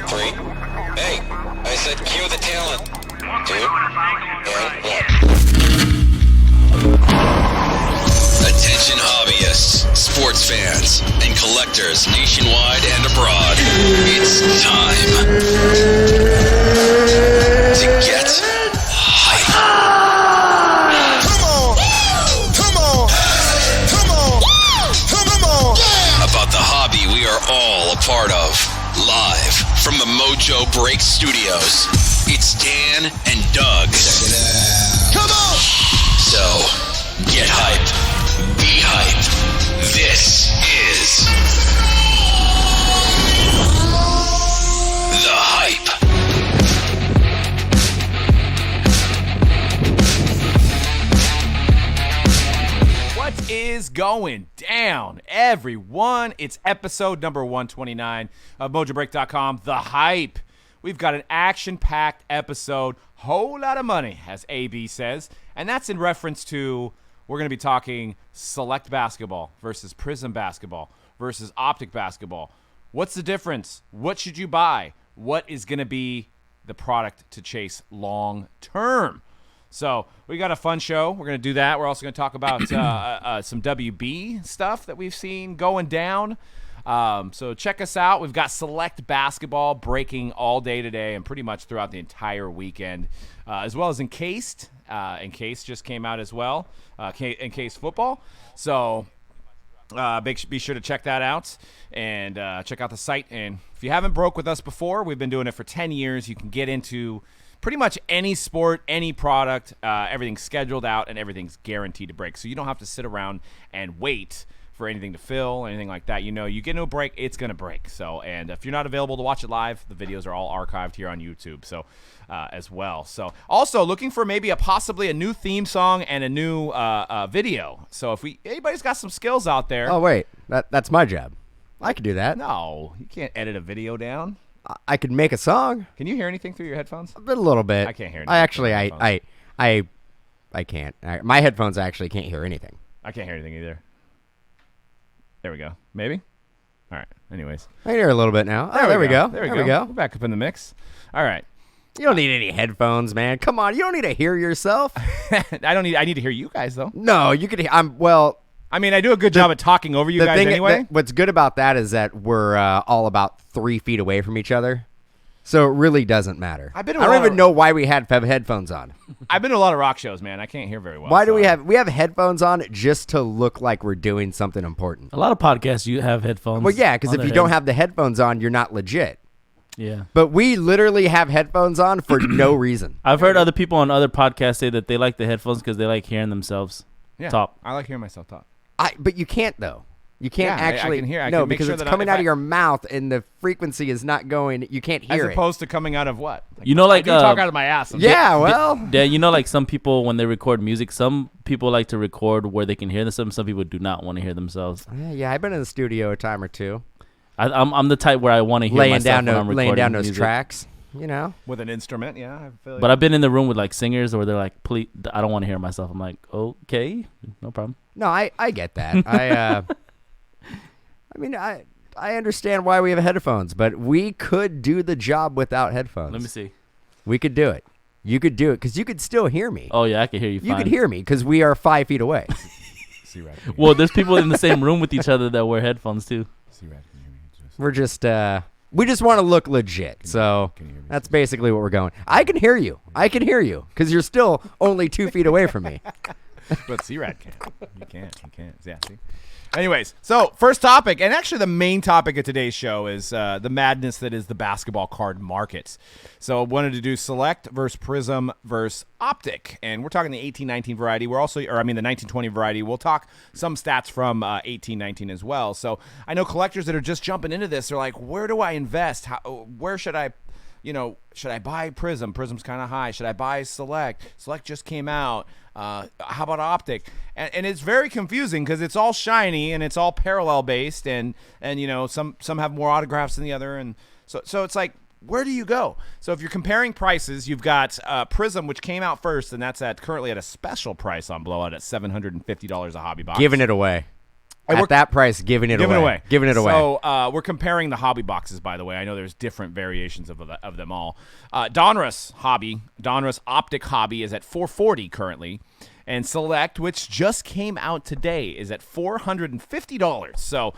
3. Hey, I said cue the talent. 2 and 1. Attention hobbyists, sports fans, and collectors nationwide and abroad. It's time to get hype. Come on! Come on! Come on! Come on! About the hobby we are all a part of. Live from the Mojo Break Studios, it's Dan and Doug. Come on! So, get hype. Be hype. This is The Hype. What is going down, everyone? It's episode number 129 of MojoBreak.com, The Hype. We've got an action-packed episode, whole lot of money, as AB says, and that's in reference to we're going to be talking select basketball versus Prizm basketball versus Optic basketball. What's the difference? What should you buy? What is going to be the product to chase long term? So we got a fun show. We're going to do that. We're also going to talk about some WB stuff that we've seen going down. So check us out. We've got select basketball breaking all day today and pretty much throughout the entire weekend, as well as Encased. Encased just came out as well, Encased football. So be sure to check that out and check out the site. And if you haven't broke with us before, we've been doing it for 10 years. You can get into pretty much any sport, any product. Everything's scheduled out and everything's guaranteed to break. So you don't have to sit around and wait for anything to fill, anything like that. You know, you get into a break, it's going to break. So, and if you're not available to watch it live, the videos are all archived here on YouTube. So, as well. So, also looking for maybe possibly a new theme song and a new video. So, if anybody's got some skills out there. Oh wait, that's my job. I could do that. No, you can't edit a video down. I could make a song. Can you hear anything through your headphones? A little bit. I can't hear anything. I can't. My headphones actually can't hear anything. I can't hear anything either. There we go. Maybe? All right. Anyways. I can hear a little bit now. There we go. There we go. We're back up in the mix. All right. You don't need any headphones, man. Come on. You don't need to hear yourself. I need to hear you guys, though. No, you could. I mean, I do a good job at talking over you guys anyway. What's good about that is that we're all about 3 feet away from each other. So it really doesn't matter. I don't even know why we had headphones on. I've been to a lot of rock shows, man. I can't hear very well. Why do we have headphones on just to look like we're doing something important? A lot of podcasts you have headphones. Well, yeah, because if you don't have the headphones on, you're not legit. Yeah. But we literally have headphones on for no reason. I've heard other people on other podcasts say that they like the headphones because they like hearing themselves talk. I like hearing myself talk. But you can't, though. You can't actually. I can hear. No, because it's coming out of your mouth and the frequency is not going. You can't hear it. As opposed to coming out of what? You know, like I do talk out of my ass. Yeah, you know, like some people when they record music, some people like to record where they can hear themselves. Some people do not want to hear themselves. Yeah, I've been in the studio a time or two. I'm the type where I want to hear myself when I'm recording laying down those music. tracks. You know, with an instrument. Yeah, I feel but I've been in the room with like singers where they're like, "Please, I don't want to hear myself." I'm like, "Okay, no problem." No, I get that. I mean, I understand why we have headphones, but we could do the job without headphones. Let me see. We could do it. You could do it because you could still hear me. Oh, yeah, I can hear you fine. You could hear me because we are 5 feet away. Well, there's people in the same room with each other that wear headphones, too. We're just, we just want to look legit. So that's basically what we're going. I can hear you. I can hear you because you're still only 2 feet away from me. But C-Rad can't. You can't. Yeah, see? Anyways, so first topic, and actually the main topic of today's show is the madness that is the basketball card market. So I wanted to do select versus Prizm versus Optic, and we're talking the 18-19 variety. We're also, the 19-20 variety. We'll talk some stats from 18-19 as well. So I know collectors that are just jumping into this. They're like, where do I invest? Where should I? Should I buy Prizm? Prizm's kind of high. Should I buy Select? Select just came out. How about Optic? And it's very confusing because it's all shiny and it's all parallel based, and some have more autographs than the other, and so it's like, where do you go? So if you're comparing prices, you've got Prizm, which came out first, and that's currently at a special price on Blowout at $750 a hobby box. Giving it away. At that price, giving it away. Giving it away. So we're comparing the hobby boxes, by the way. I know there's different variations of them all. Donruss Optic Hobby is at $440 currently. And Select, which just came out today, is at $450. So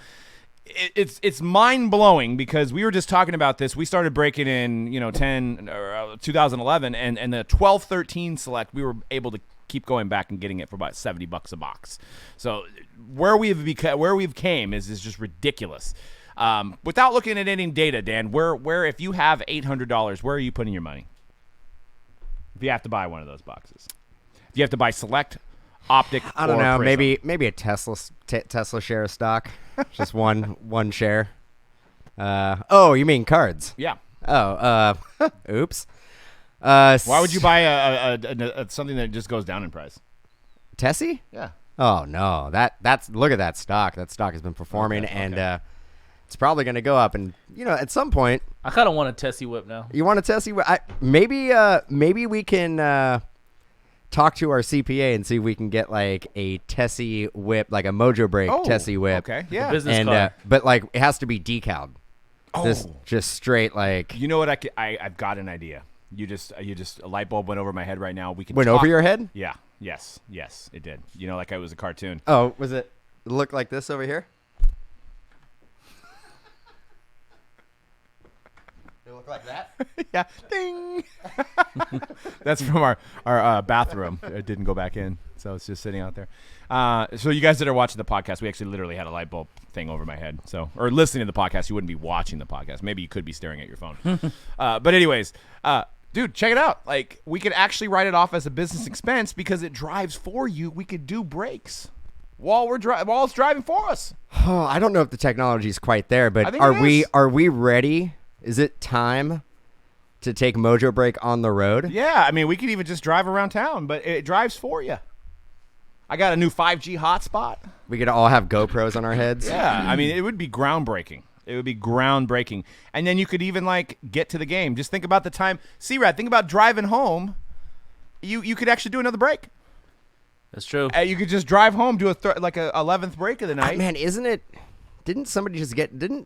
it's mind-blowing because we were just talking about this. We started breaking in 2011, and the 12-13 Select, we were able to keep going back and getting it for about $70 a box. So where we've came is just ridiculous. Without looking at any data, Dan, where if you have $800, where are you putting your money? If you have to buy one of those boxes, if you have to buy Select, Optic, I don't know, Prizm. maybe a Tesla share of stock, just one share. Oh, you mean cards? Yeah. Oh, oops. Why would you buy a something that just goes down in price? Tessie? Yeah. Oh no, that's look at that stock. That stock has been performing, and it's probably going to go up. And at some point, I kind of want a Tessie whip now. You want a Tessie whip? Maybe we can talk to our CPA and see if we can get like a Tessie whip, like a Mojo Break Tessie whip. Okay, yeah. A business card. But like it has to be decaled. Just straight like. You know what? I've got an idea. You just a light bulb went over my head right now. We can went talk. over your head? Yeah. Yes, it did. Like it was a cartoon. Oh, was it look like this over here? It look like that? Yeah. Ding. That's from our bathroom. It didn't go back in, so it's just sitting out there. So you guys that are watching the podcast, we actually literally had a light bulb thing over my head. So, or listening to the podcast, you wouldn't be watching the podcast. Maybe you could be staring at your phone. But anyways, dude, check it out. Like, we could actually write it off as a business expense because it drives for you. We could do breaks while it's driving for us. Oh, I don't know if the technology is quite there, but are we ready? Is it time to take Mojo Break on the road? Yeah, I mean, we could even just drive around town, but it drives for you. I got a new 5G hotspot. We could all have GoPros on our heads. Yeah, I mean, it would be groundbreaking. It would be groundbreaking. And then you could even, like, get to the game. Just think about the time. C-Rad, think about driving home. You could actually do another break. That's true. You could just drive home, do a 11th break of the night. Man, didn't somebody just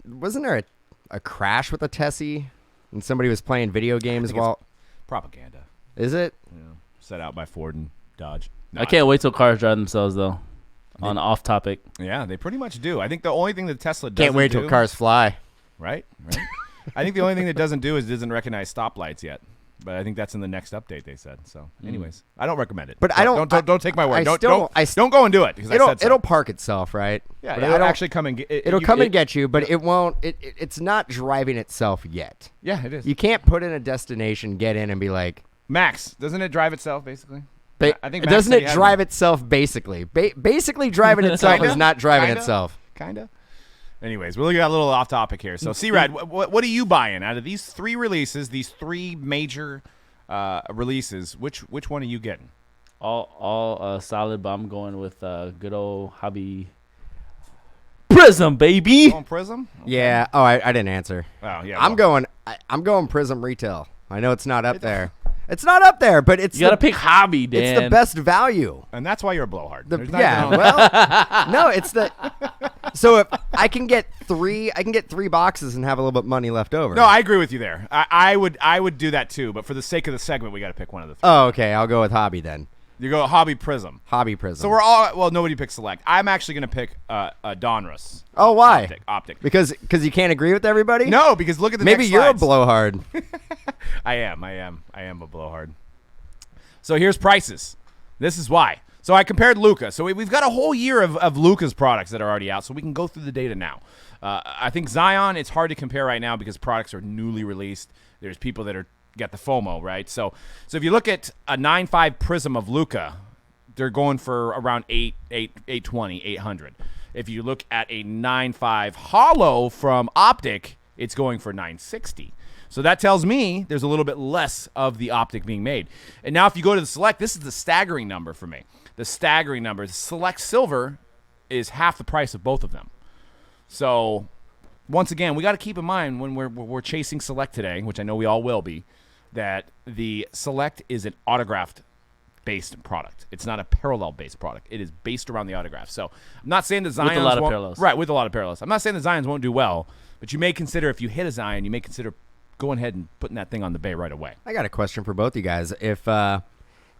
wasn't there a crash with a Tessie and somebody was playing video games while... Propaganda. Is it? Yeah. Set out by Ford and Dodge. No, I can't wait till cars drive themselves, though. On off topic. Yeah, they pretty much do. I think the only thing that Tesla doesn't Can't wait till cars fly. Right? I think the only thing that doesn't do is it doesn't recognize stoplights yet. But I think that's in the next update, they said. So, anyways, I don't recommend it. But don't take my word. Don't go and do it. It'll park itself, right? Yeah, it'll actually come and get it'll come and get you, but it won't. It's not driving itself yet. Yeah, it is. You can't put in a destination, get in, and be like Max. Doesn't it drive itself basically? I think Max doesn't it drive itself basically? Basically, driving itself is not driving itself. Kinda. Anyways, we'll get a little off topic here. So, C-Rad, what are you buying out of these three releases? These three major releases. Which one are you getting? All solid, but I'm going with good old hobby Prizm, baby. Going Prizm? Okay. Yeah. Oh, I didn't answer. Oh yeah. I'm going Prizm retail. I know it's not up there. It's not up there, but it's you gotta pick hobby, Dan. It's the best value. And that's why you're a blowhard. No, it's the. So if I can get three boxes and have a little bit of money left over. No, I agree with you there. I would do that too, but for the sake of the segment, we got to pick one of the three. Oh, okay. I'll go with hobby then. You go Hobby Prizm. Hobby Prizm. So we're all nobody picks Select. I'm actually gonna pick Donruss. Oh, why? Optic. Because you can't agree with everybody? No, because look at the Maybe next you're slides. a blowhard. I am a blowhard. So here's prices. This is why. So I compared Luca. So we've got a whole year of Luca's products that are already out, so we can go through the data now. I think Zion, it's hard to compare right now because products are newly released. There's people that are got the FOMO, right? So if you look at a 9.5 Prizm of Luca, they're going for around 820, 800. If you look at a 9.5 Hollow from Optic, it's going for 960. So that tells me there's a little bit less of the Optic being made. And now if you go to the Select, this is the staggering number for me. The staggering number. The Select Silver is half the price of both of them. So once again, we got to keep in mind when we're chasing Select today, which I know we all will be, that the Select is an autographed based product. It's not a parallel based product. It is based around the autograph. So I'm not saying the Zions with a lot of won't, parallels. Right, with a lot of parallels. I'm not saying the Zions won't do well, but you may consider, if you hit a Zion, you may consider going ahead and putting that thing on the bay right away. I got a question for both you guys. If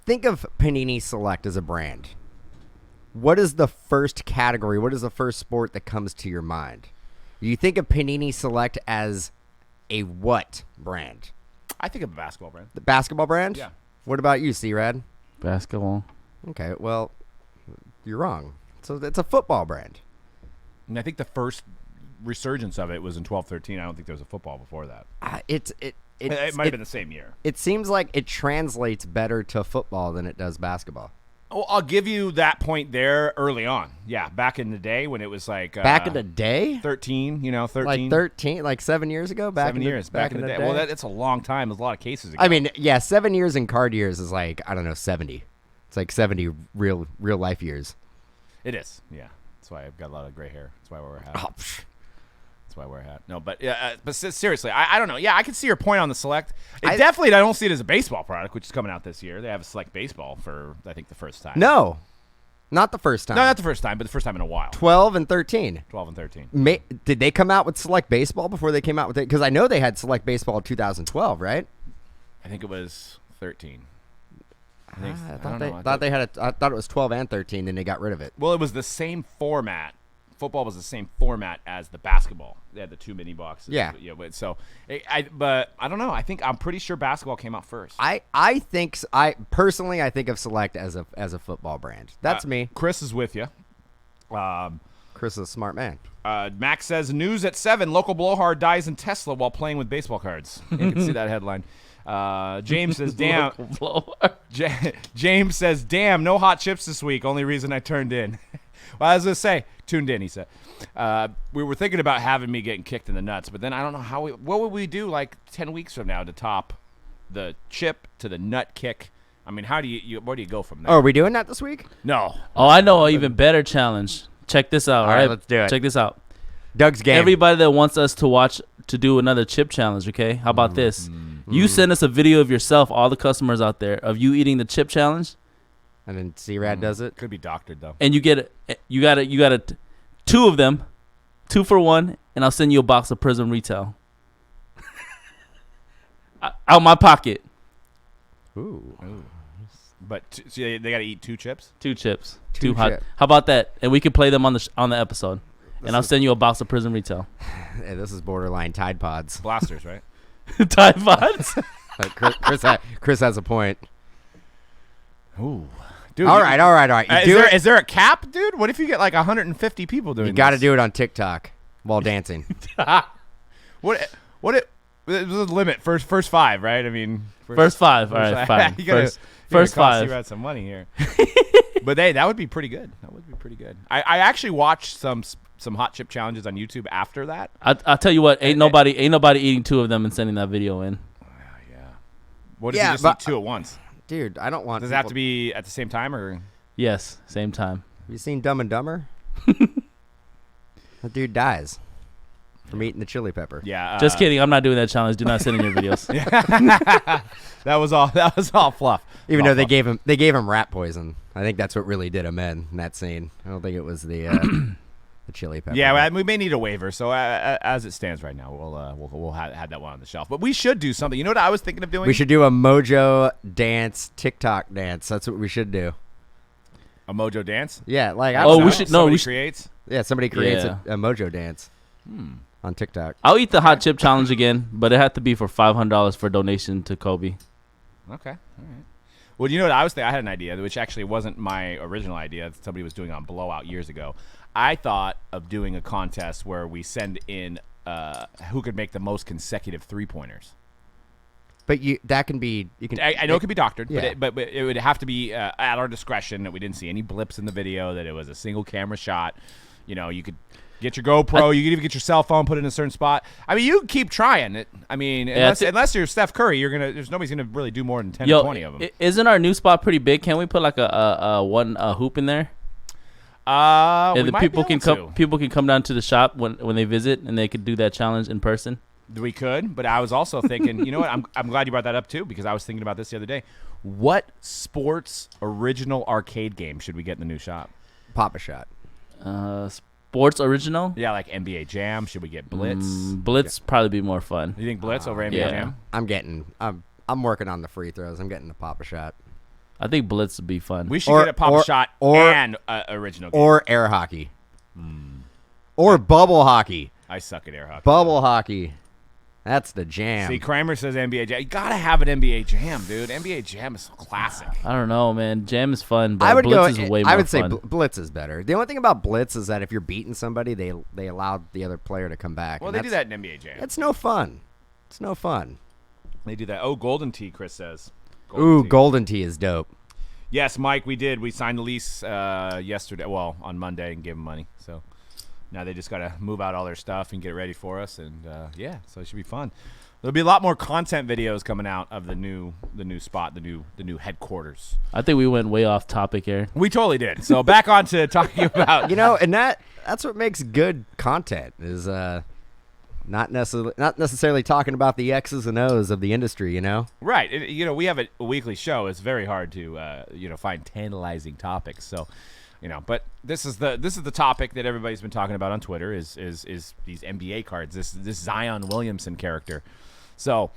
think of Panini Select as a brand. What is the first category? What is the first sport that comes to your mind? You think of Panini Select as a what brand? I think of a basketball brand. The basketball brand? Yeah. What about you, C-Rad? Basketball. Okay, well, you're wrong. So it's a football brand. And I think the first resurgence of it was in 12-13. I don't think there was a football before that. It might have been the same year. It seems like it translates better to football than it does basketball. Well, I'll give you that point there early on. Yeah, back in the day when it was like back in the day, 13. 13, like 13, like 7 years ago. Back in the day. Well, that's a long time. There's a lot of cases ago. I mean, yeah, 7 years in card years is like, I don't know, 70. It's like 70 real life years. It is. Yeah, that's why I've got a lot of gray hair. That's why I wear a hat. Oh, psh. That's why I wear a hat. No, but seriously, I don't know. Yeah, I can see your point on the Select. I don't see it as a baseball product, which is coming out this year. They have a Select baseball for, I think, the first time. No, not the first time. No, not the first time, but the first time in a while. 12 and 13. 12 and 13. Did they come out with Select baseball before they came out with it? Because I know they had Select baseball in 2012, right? I think it was 13. I thought it was 12 and 13, then they got rid of it. Well, it was the same format. Football was the same format as the basketball. They had the 2 mini boxes. Yeah. But I don't know. I'm pretty sure basketball came out first. I think of Select as a football brand. That's me. Chris is with you. Chris is a smart man. Max says, news at 7, local blowhard dies in Tesla while playing with baseball cards. You can see that headline. James says, damn. James says, damn, no hot chips this week. Only reason I turned in. Well, I was going to say, tuned in, he said. We were thinking about having me getting kicked in the nuts, but then I don't know what would we do like 10 weeks from now to top the chip to the nut kick? I mean, where do you go from there? Oh, are we doing that this week? No. Oh, I know an even better challenge. Check this out. All right, let's do it. Check this out. Doug's game. Everybody that wants us to do another chip challenge, okay? How about this? You send us a video of yourself, all the customers out there, of you eating the chip challenge. And then C-Rad does it. Could be doctored though. And you got 2 of them, 2 for 1, and I'll send you a box of Prizm retail. Out my pocket. Ooh. But so they got to eat 2 chips. 2 chips. Two hot. chips. How about that? And we can play them on the episode. And I'll send you a box of Prizm retail. Hey, this is borderline Tide Pods. Blasters, right? Tide Pods. Chris has a point. Ooh. Dude, all right. Is there a cap, dude? What if you get like 150 people doing this? You got to do it on TikTok while dancing. What it was a limit. First 5, right? I mean, first 5. All right, fine. First 5. You had some money here. But that would be pretty good. That would be pretty good. I actually watched some hot chip challenges on YouTube after that. I'll tell you what, ain't nobody eating 2 of them and sending that video in. Yeah. What if you just eat 2 at once? Dude, I don't want. Does it have to be at the same time or? Yes, same time. You seen Dumb and Dumber? That dude dies from eating the chili pepper. Yeah. Just kidding. I'm not doing that challenge. Do not send in your videos. That was all fluff. Even though they gave him rat poison. I think that's what really did him in that scene. I don't think it was the chili pepper. Yeah, we may need a waiver. So as it stands right now, we'll have that one on the shelf. But we should do something. You know what I was thinking of doing? We should do a Mojo dance, TikTok dance. That's what we should do. A Mojo dance? Yeah, like somebody creates. Yeah, somebody creates a Mojo dance on TikTok. I'll eat the hot chip challenge again, but it had to be for $500 for donation to Kobe. Okay, all right. Well, you know what I was thinking? I had an idea, which actually wasn't my original idea. Somebody was doing on Blowout years ago. I thought of doing a contest where we send in who could make the most consecutive 3-pointers. But that can be. I know it could be doctored, yeah. but it would have to be at our discretion. That we didn't see any blips in the video. That it was a single camera shot. You know, you could get your GoPro. You could even get your cell phone, put it in a certain spot. I mean, you can keep trying it. I mean, unless you're Steph Curry, there's nobody's gonna really do more than 10 to 20 of them. Isn't our new spot pretty big? Can we put like a hoop in there? And the people can come down to the shop when they visit, and they could do that challenge in person. We could, but I was also thinking, you know what? I'm glad you brought that up too, because I was thinking about this the other day. What sports original arcade game should we get in the new shop? Pop-A-Shot. Sports original? Yeah, like NBA Jam. Should we get Blitz? Blitz probably be more fun. You think Blitz over NBA Jam? I'm working on the free throws. I'm getting the Pop-A-Shot. I think Blitz would be fun. We should get a Pop-A-Shot and original game. Or air hockey. Or bubble hockey. I suck at air hockey. Bubble hockey. That's the jam. See, Kramer says NBA Jam. You got to have an NBA Jam, dude. NBA Jam is so classic. I don't know, man. Jam is fun, but Blitz is way more fun. I would say Blitz is better. The only thing about Blitz is that if you're beating somebody, they allow the other player to come back. Well, they do that in NBA Jam. It's no fun. It's no fun. They do that. Oh, Golden Tee, Chris says. Golden Tee is dope. Yes, Mike, we did. We signed the lease yesterday. Well, on Monday and gave them money. So now they just got to move out all their stuff and get it ready for us. And, so it should be fun. There'll be a lot more content videos coming out of the new spot, the new headquarters. I think we went way off topic here. We totally did. So back on to talking about and that's what makes good content is not necessarily talking about the X's and O's of the industry, Right. We have a weekly show. It's very hard to find tantalizing topics. So, but this is the topic that everybody's been talking about on Twitter is these NBA cards. This Zion Williamson character. So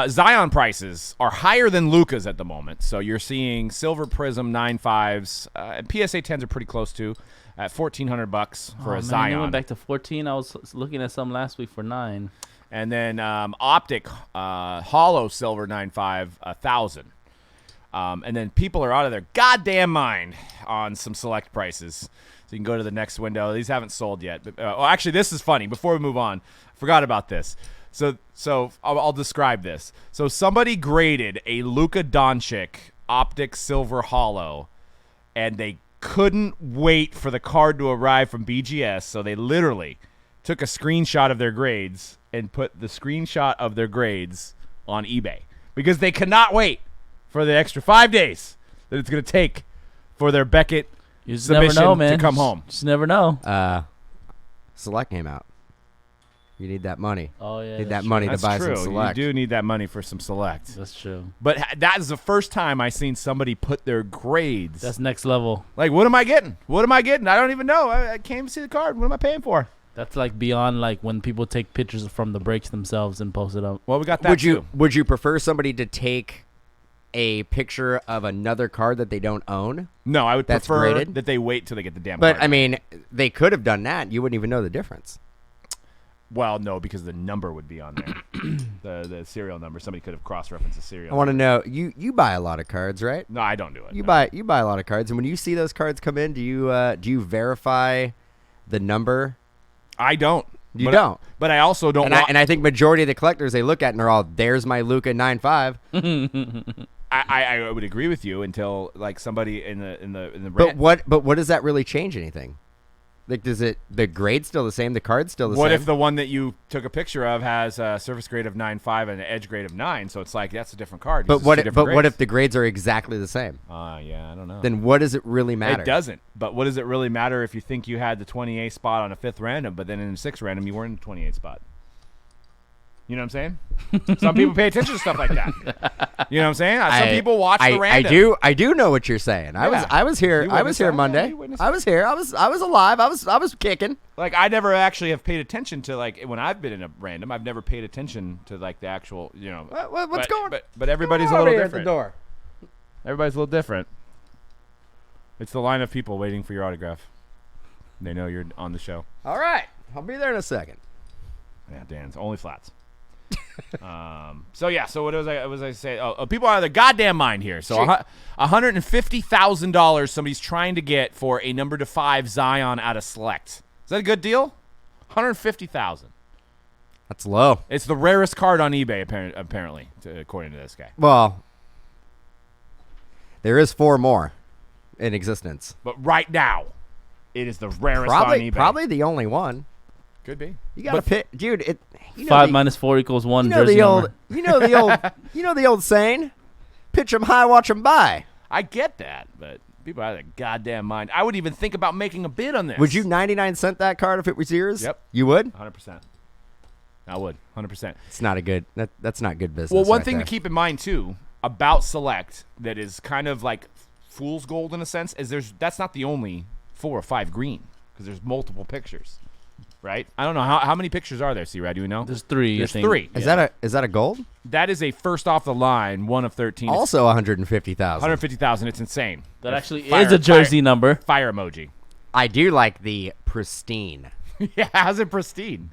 Zion prices are higher than Luka's at the moment. So you're seeing silver Prizm 9.5s. And PSA 10s are pretty close to at $1,400 for a Zion. It went back to 14. I was looking at some last week for 9. And then Optic hollow silver 9.5 1,000. And then people are out of their goddamn mind on some select prices. So you can go to the next window. These haven't sold yet. But, actually, this is funny. Before we move on, I forgot about this. So I'll describe this. So somebody graded a Luka Doncic Optic silver hollow, and they couldn't wait for the card to arrive from BGS. So they literally took a screenshot of their grades and put the screenshot of their grades on eBay because they cannot wait for the extra 5 days that it's going to take for their Beckett submission to come home. Just never know. Select came out. You need that money. Oh, yeah. Need that money to buy some Select. You do need that money for some Select. That's true. But that is the first time I seen somebody put their grades. That's next level. Like, what am I getting? What am I getting? I don't even know. I can't even see the card. What am I paying for? That's like beyond like when people take pictures from the breaks themselves and post it up. Well, we got that too. Would you prefer somebody to take a picture of another card that they don't own? No, I would prefer graded? that they wait till they get the damn card. But, I mean, they could have done that. You wouldn't even know the difference. Well, no, because the number would be on there. the serial number. Somebody could have cross-referenced the serial I want to know, you buy a lot of cards, right? No, I don't do it. You buy a lot of cards, and when you see those cards come in, do you verify the number? I don't. You don't. But I also don't. And I think majority of the collectors they look at and they're all, there's my Luka 9.5. I would agree with you until like somebody in the rant. But what does that really change anything? Like, the grade still the same? The card's still the same? What if the one that you took a picture of has a surface grade of 9.5 and an edge grade of 9? So it's like that's a different card. But what if the grades are exactly the same? Yeah, I don't know. Then what does it really matter? It doesn't. But what does it really matter if you think you had the 28th spot on a 5th random, but then in the 6th random you weren't in the 28th spot? You know what I'm saying? Some people pay attention to stuff like that. You know what I'm saying? Some people watch the random. I do know what you're saying. I was here Monday. I was here. I was alive. I was kicking. Like I never actually have paid attention to like when I've been in a random. I've never paid attention to like the actual. What's going? But everybody's a little different. At the door. Everybody's a little different. It's the line of people waiting for your autograph. They know you're on the show. All right, I'll be there in a second. Yeah, Dan's only flats. So what was I say? People are out of their goddamn mind here. So $150,000 somebody's trying to get for a number to 5 Zion out of Select. Is that a good deal? $150,000. That's low. It's the rarest card on eBay apparently, according to this guy. Well, there is 4 more in existence. But right now, it is the rarest on eBay. Probably the only one. Could be. You gotta pick, dude. 5 minus 4 equals 1. You know the old. You know the old saying. Pitch 'em high, watch 'em buy. I get that, but people out of their goddamn mind. I would even think about making a bid on this. Would you 99-cent that card if it was yours? Yep. You would? 100%. I would. 100%. It's not a good. That's not good business. Well, one right thing there. to keep in mind too about Select that is kind of like fool's gold in a sense is that's not the only 4 or 5 green because there's multiple pictures, right? I don't know how many pictures are there, C-Rad? Do you know? There's 3. There's I think. 3. Is that a gold? That is a first off the line 1 of 13. Also 150,000. 150,000. It's insane. That actually is a jersey number. Fire emoji. I do like the pristine. Yeah, how's it pristine?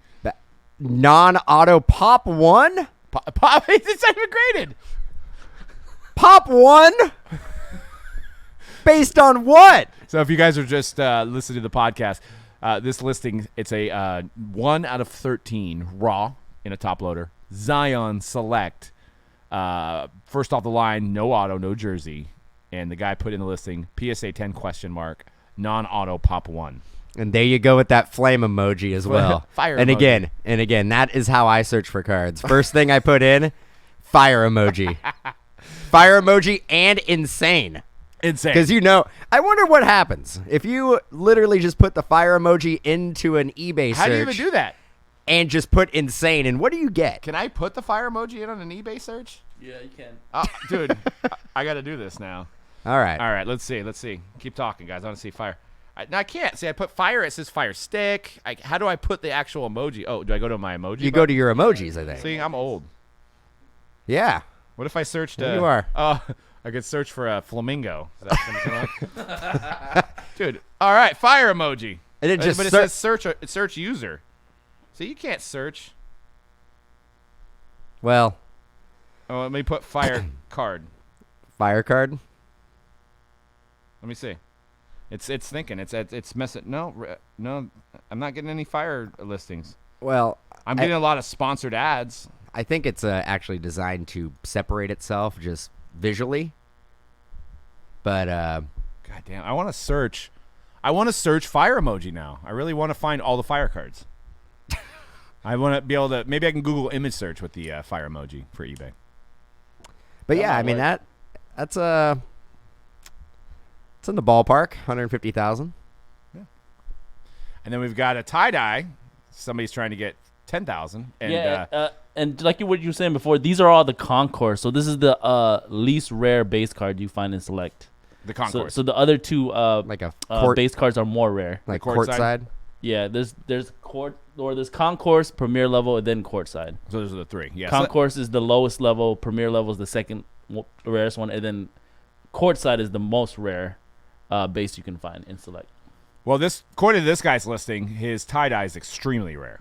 Non-auto pop 1? Pop, it's not even graded. Pop 1? Based on what? So if you guys are just listening to the podcast, this listing, it's a 1 out of 13 raw in a top loader. Zion Select. First off the line, no auto, no jersey. And the guy put in the listing, PSA 10 ? Non-auto pop 1. And there you go with that flame emoji as well. Fire and emoji. again, that is how I search for cards. First thing I put in, fire emoji. Fire emoji and insane. Insane. Because I wonder what happens if you literally just put the fire emoji into an eBay search. How do you even do that? And just put insane, and what do you get? Can I put the fire emoji in on an eBay search? Yeah, you can. Oh, dude, I got to do this now. All right. Let's see. Keep talking, guys. I want to see fire. No, I can't. See, I put fire. It says fire stick. How do I put the actual emoji? Oh, do I go to my emoji? You go to your emojis, I think. See, I'm old. Yeah. What if I searched? You are. Oh, I could search for a flamingo. Is that something like? Dude, all right, fire emoji. And it just but it says search user. So you can't search. Well. Oh, let me put fire card. Fire card. Let me see. It's thinking. It's messing. No, I'm not getting any fire listings. Well, I'm getting a lot of sponsored ads. I think it's actually designed to separate itself just visually. But God damn, I want to search. Fire emoji now. I really want to find all the fire cards. I want to be able to. Maybe I can Google image search with the fire emoji for eBay. But yeah, I mean that's it's in the ballpark, 150,000. Yeah. And then we've got a tie-dye. Somebody's trying to get 10,000. And like what you were saying before, these are all the concourse. So this is the least rare base card you find in Select. The concourse. So the other two like a base cards are more rare. Like courtside. Yeah, there's concourse, premier level, and then courtside. So those are the 3. Yeah. Concourse is the lowest level, premier level is the second rarest one, and then courtside is the most rare base you can find in Select. Well, according to this guy's listing, his tie-dye is extremely rare.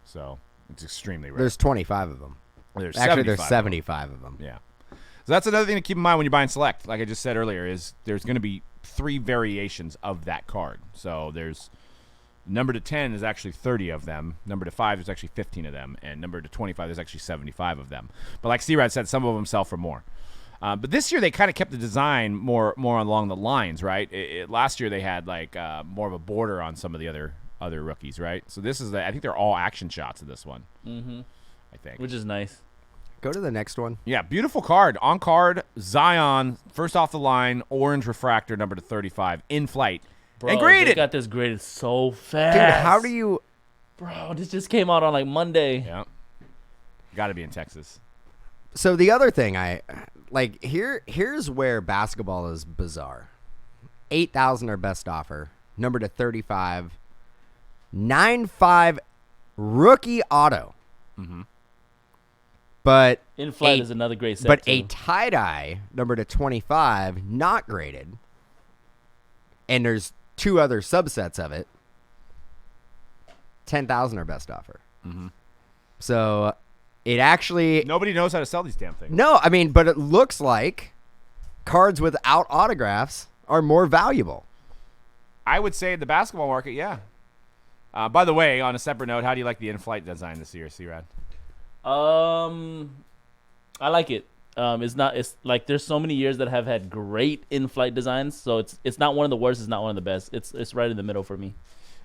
So it's extremely rare. There's 25 of them. There's 75 of them. Yeah. So that's another thing to keep in mind when you're buying Select. Like I just said earlier, is there's going to be 3 variations of that card. So there's number to 10 is actually 30 of them. Number to 5 is actually 15 of them. And number to 25 is actually 75 of them. But like C-Rad said, some of them sell for more. But this year they kind of kept the design more along the lines, right? Last year they had like more of a border on some of the other rookies, right? So this is I think they're all action shots of this one. Mm-hmm. I think. Which is nice. Go to the next one. Yeah, beautiful card. On card, Zion, first off the line, orange refractor, number to 35, in flight. Bro, and graded. They got this graded so fast. Dude, how do you... Bro, this just came out on like Monday. Yeah. Got to be in Texas. So the other thing here's where basketball is bizarre. 8,000 our best offer. Number to 35. 9.5 rookie auto. Mm-hmm. But in flight is another great set. But too. a tie-dye number to 25, not graded. And there's 2 other subsets of it. 10,000 our best offer. Mm-hmm. So it actually... Nobody knows how to sell these damn things. No, I mean, but it looks like cards without autographs are more valuable. I would say in the basketball market, yeah. By the way, on a separate note, how do you like the in-flight design this year, C-Rad? I like it. It's like there's so many years that have had great in-flight designs, so it's not one of the worst, it's not one of the best. It's right in the middle for me.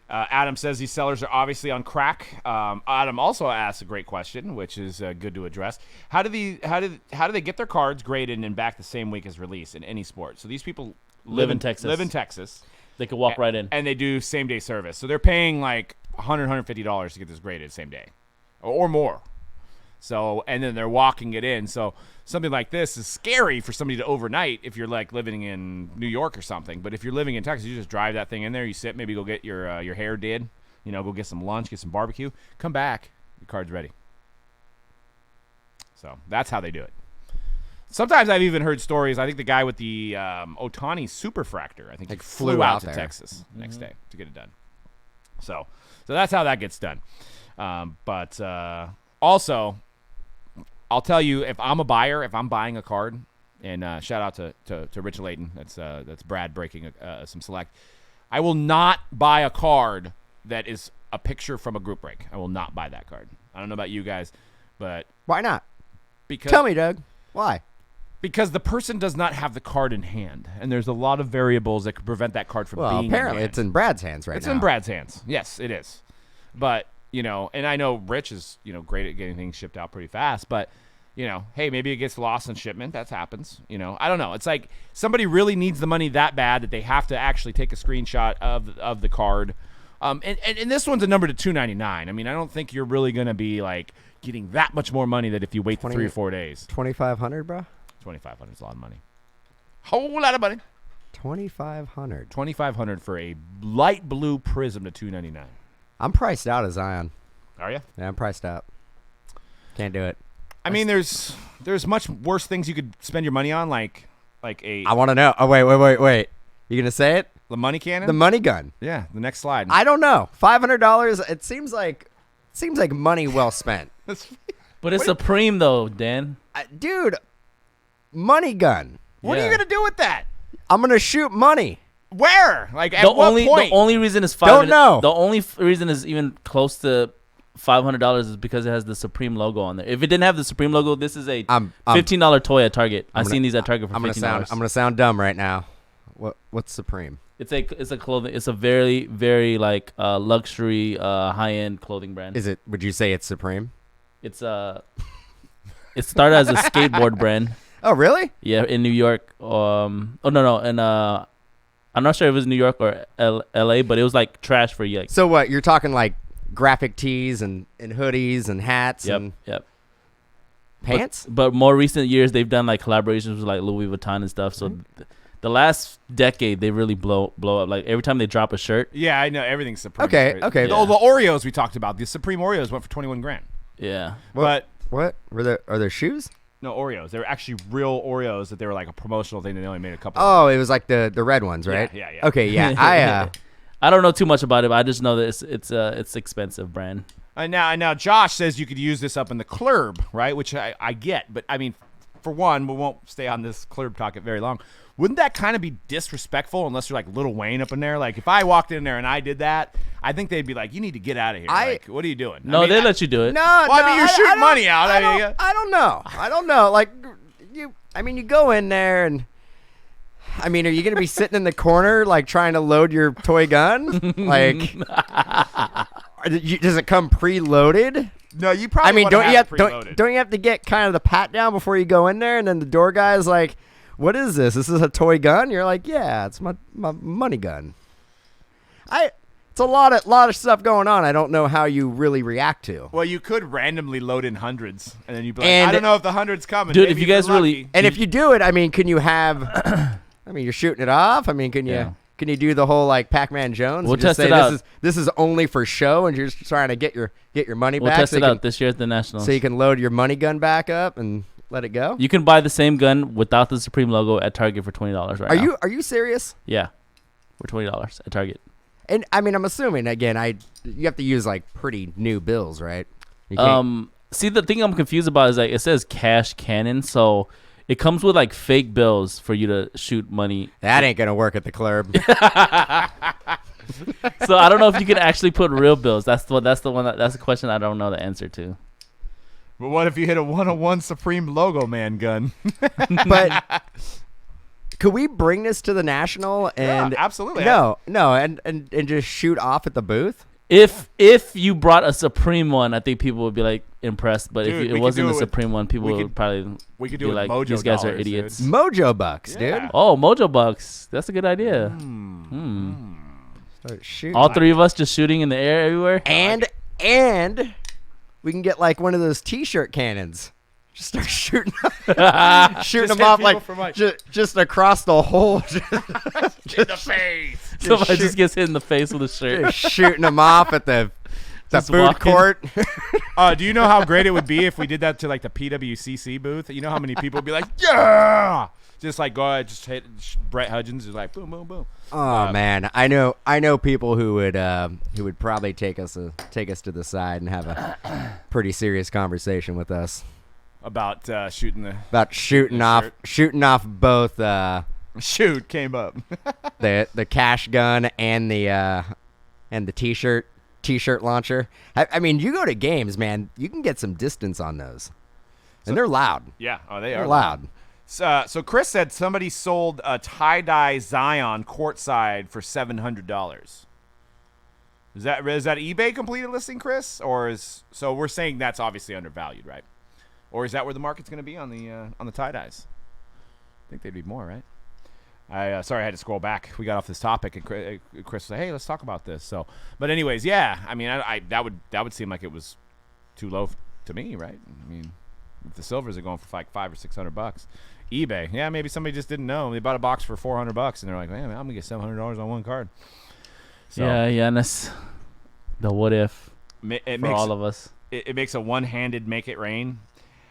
Adam says these sellers are obviously on crack. Adam also asks a great question, which is good to address. How do they get their cards graded and back the same week as release in any sport? So these people live in Texas. They could walk right in. And they do same-day service. So they're paying like $100, $150 to get this graded same day or more. So, and then they're walking it in. So something like this is scary for somebody to overnight if you're like living in New York or something. But if you're living in Texas, you just drive that thing in there. You sit, maybe go get your hair did. Go get some lunch, get some barbecue. Come back, your card's ready. So that's how they do it. Sometimes I've even heard stories. I think the guy with the Otani superfractor, I think he flew out to Texas the next day to get it done. So that's how that gets done. But also, I'll tell you, if I'm a buyer, if I'm buying a card, and shout out to Rich Layton, that's Brad breaking some select. I will not buy a card that is a picture from a group break. I will not buy that card. I don't know about you guys, but why not? Because tell me, Doug. Why? Because the person does not have the card in hand, and there's a lot of variables that could prevent that card from being apparently in hand. It's in Brad's hands right now. It's in Brad's hands. Yes, it is. But, and I know Rich is, great at getting things shipped out pretty fast, but, hey, maybe it gets lost in shipment. That happens. I don't know. It's like somebody really needs the money that bad that they have to actually take a screenshot of the card. And this one's a number to $299. I mean, I don't think you're really going to be, like, getting that much more money than if you wait 3 or 4 days. $2,500, bro? $2,500 is a lot of money. Whole lot of money. $2,500. $2,500 for a light blue Prizm to $299. I'm priced out of Zion. Are you? Yeah, I'm priced out. Can't do it. I mean, there's much worse things you could spend your money on, like a. I want to know. Oh, wait. You gonna say it? The money cannon. The money gun. Yeah. The next slide. I don't know. $500. It seems like money well spent. But it's Supreme though, Dan. Dude, money gun. What are you gonna do with that? I'm gonna shoot money. Where? Like at what point? The only reason is Don't know. The only reason is even close to $500 is because it has the Supreme logo on there. If it didn't have the Supreme logo, this is a $15 toy at Target. I've seen these at Target for $15. I'm gonna sound dumb right now. What's Supreme? It's a clothing. It's a very, very like luxury, high end clothing brand. Is it? Would you say it's Supreme? It started as a skateboard brand. Oh, really? Yeah, in New York. No, and I'm not sure if it was New York or L.A., but it was like trash for you. Like, so what? You're talking like graphic tees and hoodies and hats and pants? But more recent years, they've done like collaborations with like Louis Vuitton and stuff. So the last decade, they really blow up. Like every time they drop a shirt. Yeah, I know. Everything's Supreme. Okay. Yeah. The Oreos we talked about. The Supreme Oreos went for $21,000. Yeah. But what? Are there shoes? No, Oreos. They were actually real Oreos that they were like a promotional thing. They only made a couple. Oh, it was like the red ones, right? Yeah. Okay, yeah. I don't know too much about it, but I just know that it's expensive brand. Now Josh says you could use this up in the club, right? Which I get, but I mean, for one, we won't stay on this club talk very long. Wouldn't that kind of be disrespectful unless you're like Lil Wayne up in there? Like if I walked in there and I did that, I think they'd be like, "You need to get out of here." Like, what are you doing? No, they let you do it. No, I mean, you're shooting money out. I don't know. Like you go in there and. I mean, are you going to be sitting in the corner, like, trying to load your toy gun? Like, does it come preloaded? No, you probably don't you have to get kind of the pat down before you go in there? And then the door guy's like, what is this? This is a toy gun? You're like, yeah, it's my money gun. It's a lot of stuff going on. I don't know how you really react to. Well, you could randomly load in hundreds, and then you'd be like, I don't know if the hundred's coming. Dude, if you guys really... And if you do it, I mean, can you have... I mean, you're shooting it off. I mean, can you do the whole like Pac-Man Jones? We'll test it out. This is only for show, and you're just trying to get your money back. We'll test it out this year at the Nationals. So you can load your money gun back up and let it go. You can buy the same gun without the Supreme logo at Target for $20 right now. Are you serious? Yeah, for $20 at Target. And I mean, I'm assuming again, you have to use like pretty new bills, right? See, the thing I'm confused about is like it says cash cannon, so. It comes with like fake bills for you to shoot money. That ain't gonna work at the club. So I don't know if you can actually put real bills. That's the question I don't know the answer to. But what if you hit a 101 Supreme logo man gun? But could we bring this to the National and absolutely. No, and just shoot off at the booth? If you brought a Supreme one, I think people would be like impressed. But if it wasn't the Supreme one, people would probably do like, Mojo these guys dollars, are idiots. Dude. Mojo bucks, dude. Oh, Mojo bucks. That's a good idea. Start shooting. All three of us just shooting in the air everywhere. And We can get like one of those T-shirt cannons. Just start shooting them off like just across the whole. In the face. Somebody just gets hit in the face with a shirt. Just shooting them off at the food court. Do you know how great it would be if we did that to like the PWCC booth? You know how many people would be like, yeah, just like go ahead, just hit Brett Hudgens is like boom, boom, boom. Oh man, I know people who would probably take us to the side and have a pretty serious conversation with us about shooting off both. Shoot came up. the cash gun and the t-shirt launcher. I mean, you go to games, man, you can get some distance on those, and they're loud. Yeah, they're loud. So Chris said somebody sold a tie-dye Zion courtside for $700. Is that eBay completed listing, Chris, or so we're saying that's obviously undervalued, right? Or is that where the market's going to be on the tie-dyes? I think they'd be more, right? Sorry, I had to scroll back. We got off this topic, and Chris said, "Hey, let's talk about this." So, but anyways, yeah. I mean, that would seem like it was too low to me, right? I mean, if the silvers are going for like $500 or $600, eBay, yeah, maybe somebody just didn't know. They bought a box for $400, and they're like, "Man, I'm gonna get $700 on one card." So, yeah, and that's the what if for all of us. It makes a one-handed make it rain.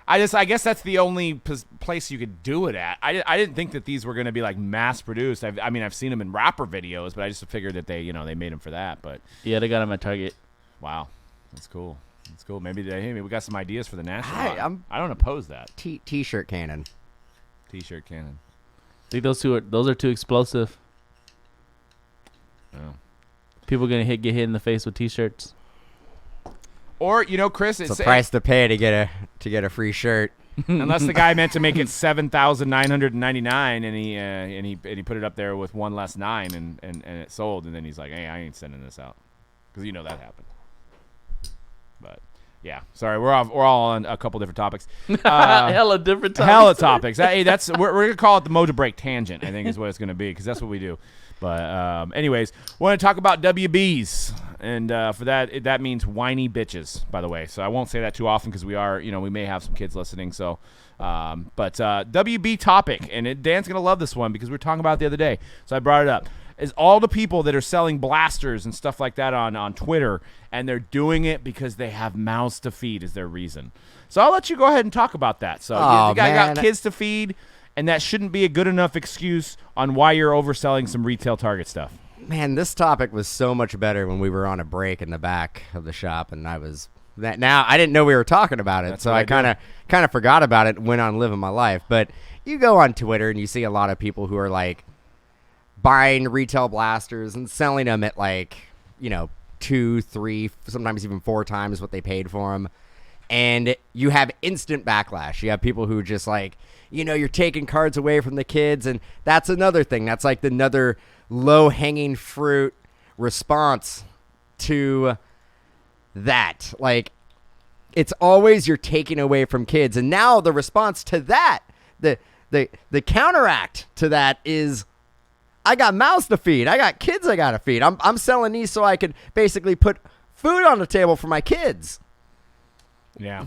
I guess that's the only place you could do it at. I didn't think that these were going to be like mass produced. I've seen them in rapper videos, but I just figured that they made them for that. But yeah, they got them at Target. Wow, that's cool. That's cool. Maybe we got some ideas for the national. I don't oppose that. T-shirt cannon. T-shirt cannon. I think those are too explosive. Oh. People are gonna get hit in the face with T-shirts. Or Chris, it's a price to pay to get a free shirt. Unless the guy meant to make it $7,999 and he put it up there with one less 9 and it sold, and then he's like, hey, I ain't sending this out, because that happened. But yeah, sorry, we're all on a couple different topics. Hella different topics. Hella topics. Hey, we're gonna call it the Mojo Break Tangent, I think is what it's gonna be, because that's what we do. But anyways, want to talk about WBs, and for that means whiny bitches, by the way. So I won't say that too often because we may have some kids listening. So, but WB topic, and Dan's gonna love this one because we were talking about it the other day. So I brought it up. Is all the people that are selling blasters and stuff like that on Twitter, and they're doing it because they have mouths to feed is their reason. So I'll let you go ahead and talk about that. So the guy got kids to feed. And that shouldn't be a good enough excuse on why you're overselling some retail Target stuff. Man, this topic was so much better when we were on a break in the back of the shop, and I didn't know we were talking about it, That's so I kind of forgot about it and went on living my life. But you go on Twitter and you see a lot of people who are like buying retail blasters and selling them at like 2, 3, sometimes even 4 times what they paid for them, and you have instant backlash. You have people who just like, you're taking cards away from the kids, and that's another thing. That's like another low-hanging fruit response to that. Like, it's always you're taking away from kids, and now the response to that, the counteract to that is, I got mouths to feed. I got kids I got to feed. I'm selling these so I could basically put food on the table for my kids. Yeah.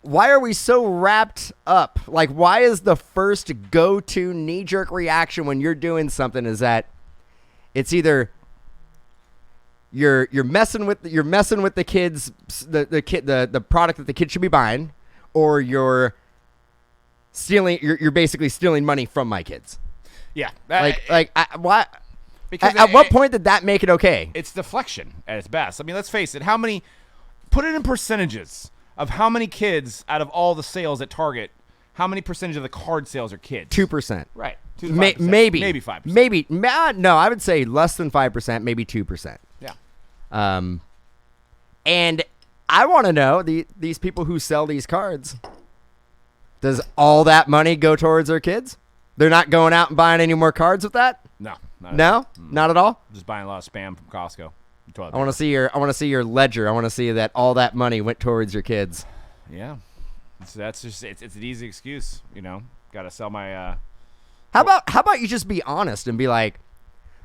Why are we so wrapped up? Like, why is the first go-to knee-jerk reaction when you're doing something is that it's either you're messing with the kids, the product that the kid should be buying, or you're basically stealing money from my kids. Yeah. Why? Because at what point did that make it okay? It's deflection at its best. I mean, let's face it. Put it in percentages of how many kids out of all the sales at Target, how many percentage of the card sales are kids? 2%. Right. 2 to 5%. Maybe 5%. Maybe. No, I would say less than 5%, maybe 2%. Yeah. And I want to know, these people who sell these cards, does all that money go towards their kids? They're not going out and buying any more cards with that? No. Not at all? Just buying a lot of spam from Costco. I want to see your ledger. I want to see that all that money went towards your kids. Yeah, it's an easy excuse. Got to sell my. How about you just be honest and be like,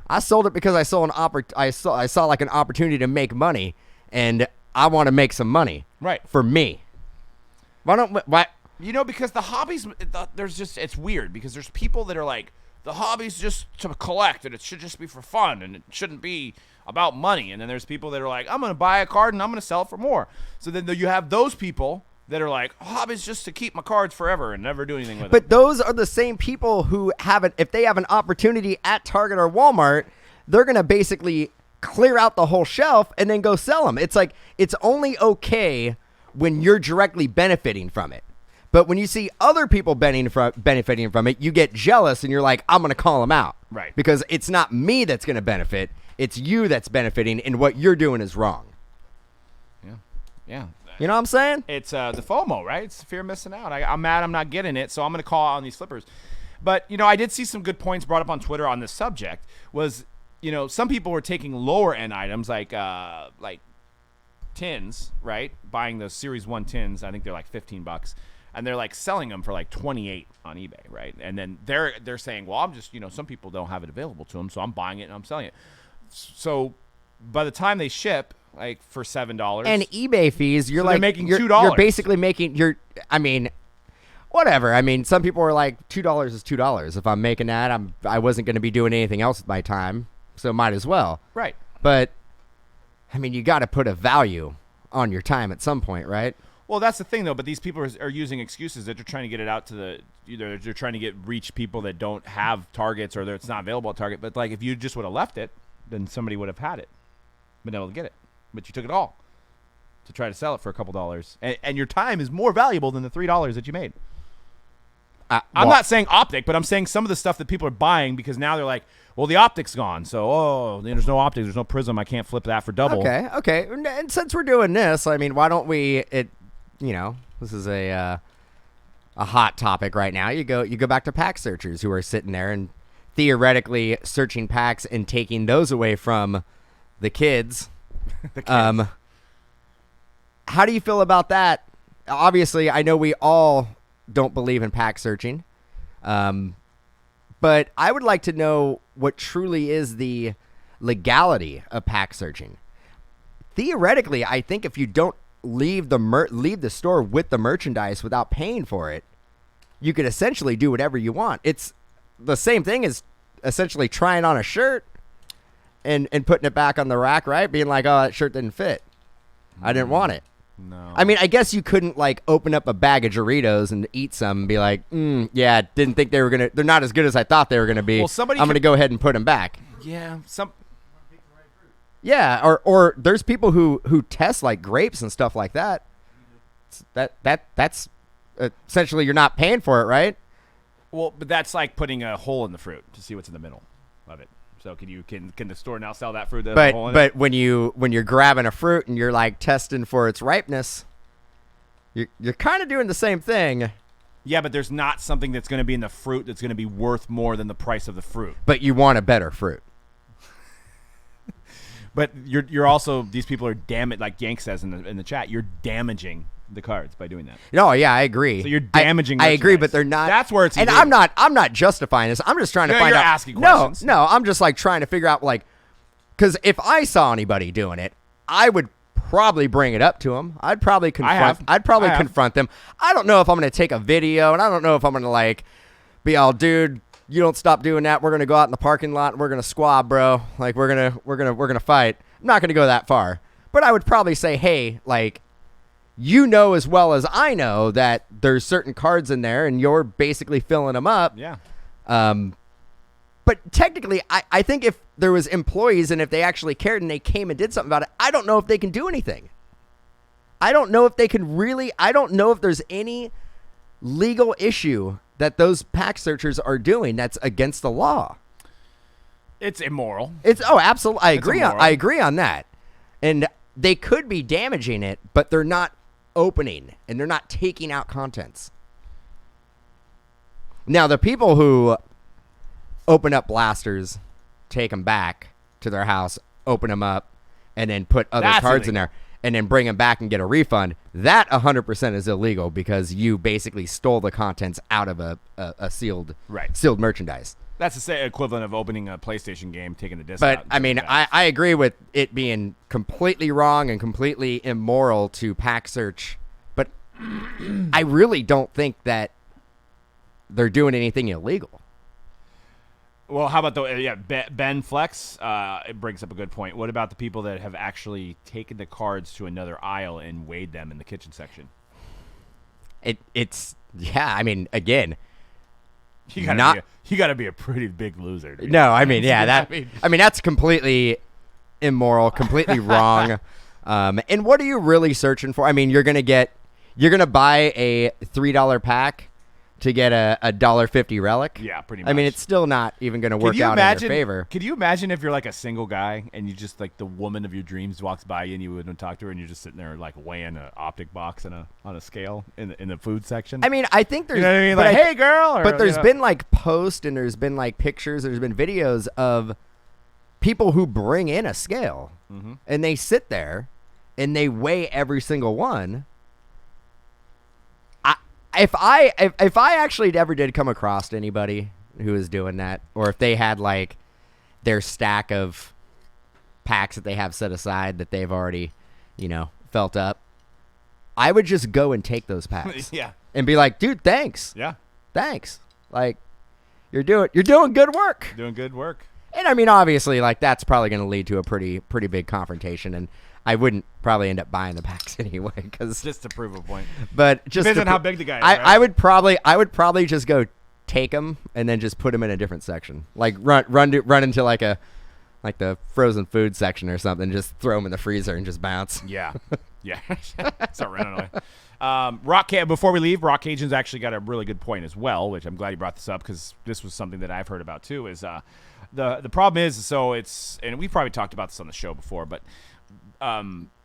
I sold it because I saw like an opportunity to make money, and I want to make some money. Right. For me. Why don't why? You know, because the hobbies, it's weird because there's people that are like, the hobby's just to collect and it should just be for fun and it shouldn't be about money. And then there's people that are like, I'm going to buy a card and I'm going to sell it for more. So then you have those people that are like, hobby's just to keep my cards forever and never do anything with it. But those are the same people who if they have an opportunity at Target or Walmart, they're going to basically clear out the whole shelf and then go sell them. It's like, it's only okay when you're directly benefiting from it. But when you see other people benefiting from it, you get jealous and you're like, I'm going to call them out. Right. Because it's not me that's going to benefit. It's you that's benefiting, and what you're doing is wrong. Yeah. Yeah. You know what I'm saying? It's the FOMO, right? It's the fear of missing out. I'm mad I'm not getting it, so I'm going to call out on these flippers. But, you know, I did see some good points brought up on Twitter on this subject was, you know, some people were taking lower-end items like tins, right? Buying those Series 1 tins. I think they're like $15. And they're like selling them for like $28 on eBay, right? And then they're saying, well, I'm just, you know, some people don't have it available to them, so I'm buying it and I'm selling it. So by the time they ship, like for $7 and eBay fees, you're so like they're making $2. You're basically making whatever. I mean, some people are like $2 is $2. If I'm making that, I wasn't going to be doing anything else with my time, so might as well. Right. But I mean, you got to put a value on your time at some point, right? Well, that's the thing, though. But these people are using excuses that they're trying to get it out to either they're trying to reach people that don't have Targets or it's not available at Target. But like, if you just would have left it, then somebody would have had it, been able to get it. But you took it all to try to sell it for a couple dollars, and your time is more valuable than the $3 that you made. I'm not saying Optic, but I'm saying some of the stuff that people are buying because now they're like, well, the Optic's gone, so there's no Optic, there's no Prizm, I can't flip that for double. Okay. And since we're doing this, I mean, why don't we? You know, this is a hot topic right now. You go back to pack searchers who are sitting there and theoretically searching packs and taking those away from the kids. How do you feel about that? Obviously, I know we all don't believe in pack searching, but I would like to know what truly is the legality of pack searching. Theoretically, I think if you don't leave the store with the merchandise without paying for it, you could essentially do whatever you want. It's the same thing as essentially trying on a shirt and putting it back on the rack, right? Being like, oh, that shirt didn't fit. I didn't want it. No. I mean, I guess you couldn't like open up a bag of Doritos and eat some and be like, yeah, didn't think they're not as good as I thought they were going to be. Well, I'm going to go ahead and put them back. Yeah. Yeah, or there's people who test like grapes and stuff like that. That's essentially you're not paying for it, right? Well, but that's like putting a hole in the fruit to see what's in the middle of it. So can the store now sell that fruit? That has a hole in it? When you're grabbing a fruit and you're like testing for its ripeness, you're kind of doing the same thing. Yeah, but there's not something that's going to be in the fruit that's going to be worth more than the price of the fruit. But you want a better fruit. But you're also, these people are like Yank says in the chat, you're damaging the cards by doing that. No, yeah, I agree. So you're damaging. I agree, but they're not. That's where it's. And illegal. I'm not justifying this. I'm just trying to find you're out. Asking questions. No, I'm just like trying to figure out like, because if I saw anybody doing it, I would probably bring it up to them. I'd probably confront them. I don't know if I'm going to take a video, and I don't know if I'm going to like be all, dude, you don't stop doing that, we're going to go out in the parking lot and we're going to squab, bro. Like we're going to fight. I'm not going to go that far. But I would probably say, hey, like, you know as well as I know that there's certain cards in there and you're basically filling them up. Yeah. But technically, I think if there was employees and if they actually cared and they came and did something about it, I don't know if they can do anything. I don't know if they can really, I don't know if there's any legal issue that those pack searchers are doing that's against the law. It's immoral. Absolutely. I agree on that. And they could be damaging it, but they're not opening and they're not taking out contents. Now, the people who open up blasters, take them back to their house, open them up, and then put other cards in there, and then bring them back and get a refund, that 100% is illegal because you basically stole the contents out of a sealed merchandise. That's the same equivalent of opening a PlayStation game, taking the disc But out. I mean, I agree with it being completely wrong and completely immoral to pack search. But I really don't think that they're doing anything illegal. Well, how about Ben Flex? It brings up a good point. What about the people that have actually taken the cards to another aisle and weighed them in the kitchen section? It's I mean, again. You gotta be a pretty big loser. Dude. No, I mean, yeah, I mean, that's completely immoral, completely wrong. And what are you really searching for? I mean, you're gonna buy a $3 pack to get a $1.50 relic. Yeah, pretty much. I mean, it's still not even gonna work out in your favor. Could you imagine if you're like a single guy and you just like the woman of your dreams walks by you and you wouldn't talk to her and you're just sitting there like weighing an Optic box on a scale in the food section? I mean, I think there's, you know what I mean? Like, hey girl, but there's been like posts and there's been like pictures, there's been videos of people who bring in a scale and they sit there and they weigh every single one. If I actually ever did come across anybody who was doing that, or if they had like their stack of packs that they have set aside that they've already, felt up, I would just go and take those packs. Yeah. And be like, dude, thanks. Yeah. Thanks. Like, you're doing good work. Doing good work. And I mean, obviously, like that's probably going to lead to a pretty big confrontation, and I wouldn't probably end up buying the packs anyway, because just to prove a point. But just depends on how big the guy is. I would probably just go take them and then just put them in a different section, like run into like the frozen food section or something, just throw them in the freezer and just bounce. Yeah, yeah. Start running away. Before we leave, Rock Cajun's actually got a really good point as well, which I'm glad you brought this up because this was something that I've heard about too. Is the problem is, so it's, and we've probably talked about this on the show before, but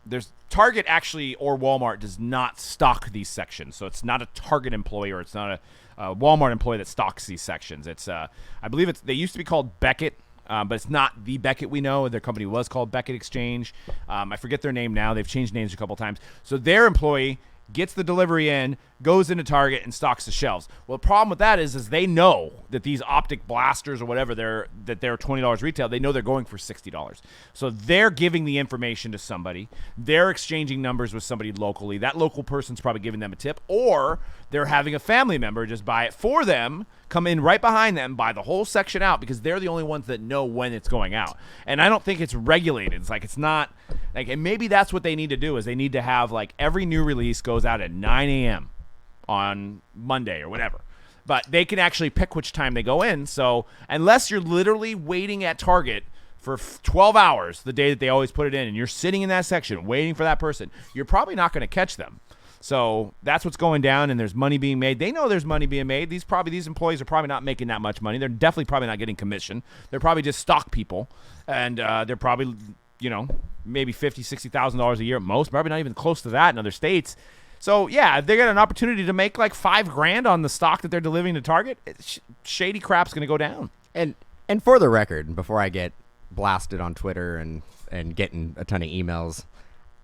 there's Target actually, or Walmart does not stock these sections. So it's not a Target employee, or it's not a Walmart employee that stocks these sections. It's I believe they used to be called Beckett, but it's not the Beckett we know. Their company was called Beckett Exchange. I forget their name now. They've changed names a couple times. So their employee gets the delivery in, goes into Target, and stocks the shelves. Well, the problem with that is they know that these Optic blasters or whatever they're $20 retail, they know they're going for $60. So they're giving the information to somebody. They're exchanging numbers with somebody locally. That local person's probably giving them a tip, or they're having a family member just buy it for them, come in right behind them, buy the whole section out, because they're the only ones that know when it's going out. And I don't think it's regulated. It's like, it's not like, and maybe that's what they need to do, is they need to have like every new release goes out at 9 a.m. on Monday or whatever. But they can actually pick which time they go in. So unless you're literally waiting at Target for 12 hours, the day that they always put it in, and you're sitting in that section waiting for that person, you're probably not going to catch them. So that's what's going down, and there's money being made. They know there's money being made. These employees are probably not making that much money. They're definitely probably not getting commission. They're probably just stock people, and they're probably, maybe $50,000, $60,000 a year at most, probably not even close to that in other states. So, yeah, if they get an opportunity to make like $5,000 on the stock that they're delivering to Target, shady crap's going to go down. And for the record, before I get blasted on Twitter and getting a ton of emails,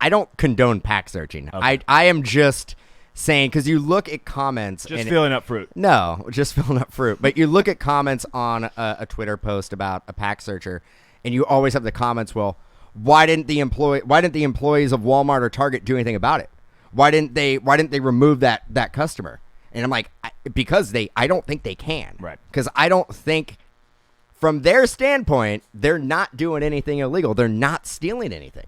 I don't condone pack searching. Okay. I am just saying, because you look at comments. Just filling up fruit. No, just filling up fruit. But you look at comments on a Twitter post about a pack searcher, and you always have the comments, well, why didn't the employees of Walmart or Target do anything about it? Why didn't they remove that customer? And I'm like, because I don't think they can. Right. Because I don't think, from their standpoint, they're not doing anything illegal. They're not stealing anything.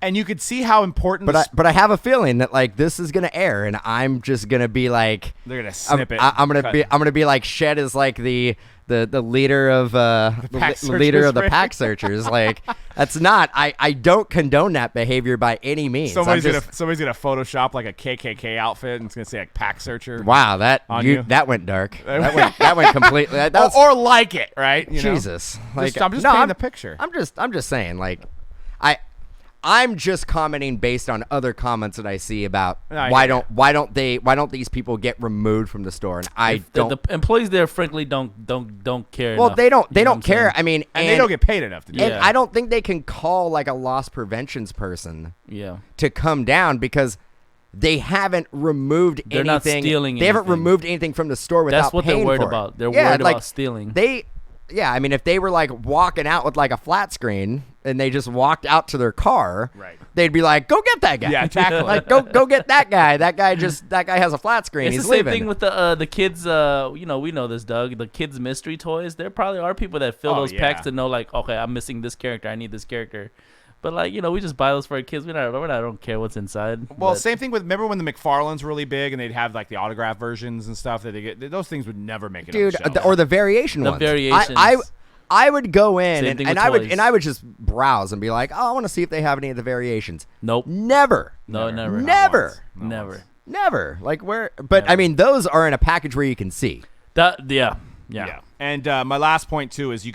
And you could see how important. But I have a feeling that like this is gonna air, and I'm just gonna be like, they're gonna snip it. I'm gonna be like, Shed is like the leader of the pack searchers. Like, that's not. I don't condone that behavior by any means. Somebody's gonna Photoshop like a KKK outfit, and it's gonna say like pack searcher. Wow, that went dark. That went completely. Or like it, right? Jesus, like I'm just painting the picture. I'm just saying, like, I'm just commenting based on other comments that I see about why don't these people get removed from the store, and the employees there frankly don't care. Well, enough, they don't care. I mean, and they don't get paid enough to do it. And that. I don't think they can call like a loss preventions person to come down, because they haven't removed anything. Not stealing. They haven't removed anything from the store without That's what paying they're worried for about. it. They're worried about stealing. Yeah, I mean, if they were like walking out with like a flat screen and they just walked out to their car, right, they'd be like, "Go get that guy." Yeah, tackle like go get that guy. That guy has a flat screen. It's He's the same leaving. thing with the kids. We know this, Doug. The kids' mystery toys. There probably are people that fill those packs to know, like, okay, I'm missing this character. I need this character. But like, we just buy those for our kids. I don't care what's inside. Well, same thing with, remember when the McFarlane's were really big and they'd have like the autograph versions and stuff that they get. Those things would never make it. Dude, on the shelf. or the variation The ones. variations. I would go in Same thing and with I would toys. and I would just browse and be like, "Oh, I want to see if they have any of the variations." Nope. Never. No, never. Never. Never. Like where? But I mean, those are in a package where you can see. Yeah. And my last point too is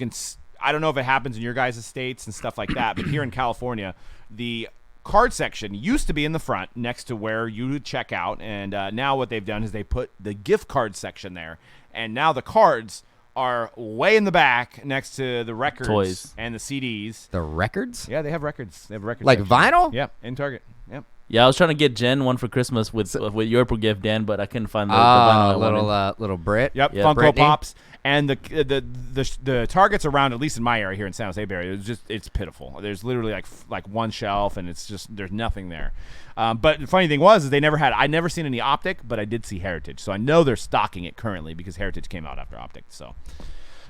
I don't know if it happens in your guys' states and stuff like that, but here in California, the card section used to be in the front next to where you would check out, and now what they've done is they put the gift card section there, and now the cards are way in the back next to the records, toys, and the CDs. The records? Yeah, they have records. They have records. Like section. vinyl? Yeah, in Target. Yep. Yeah, I was trying to get Jen one for Christmas with your gift, Dan, but I couldn't find the vinyl I wanted. Little Brit. Yep, Funko Brittany. Pops. And the Targets around, at least in my area here in San Jose Bay area, it's pitiful. There's literally like one shelf, and it's just there's nothing there. But the funny thing was, is I never seen any Optic, but I did see Heritage, so I know they're stocking it currently because Heritage came out after Optic. So,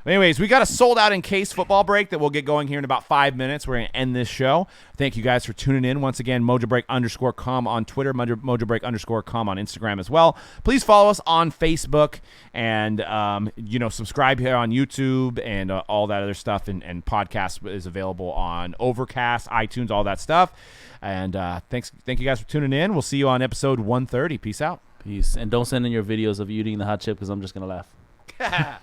anyways, we got a sold out in case football break that we'll get going here in about 5 minutes. We're going to end this show. Thank you guys for tuning in. Once again, MojoBreak_com on Twitter, MojoBreak_com on Instagram as well. Please follow us on Facebook and, subscribe here on YouTube and all that other stuff. And podcast is available on Overcast, iTunes, all that stuff. And thank you guys for tuning in. We'll see you on episode 130. Peace out. Peace. And don't send in your videos of you eating the hot chip because I'm just going to laugh.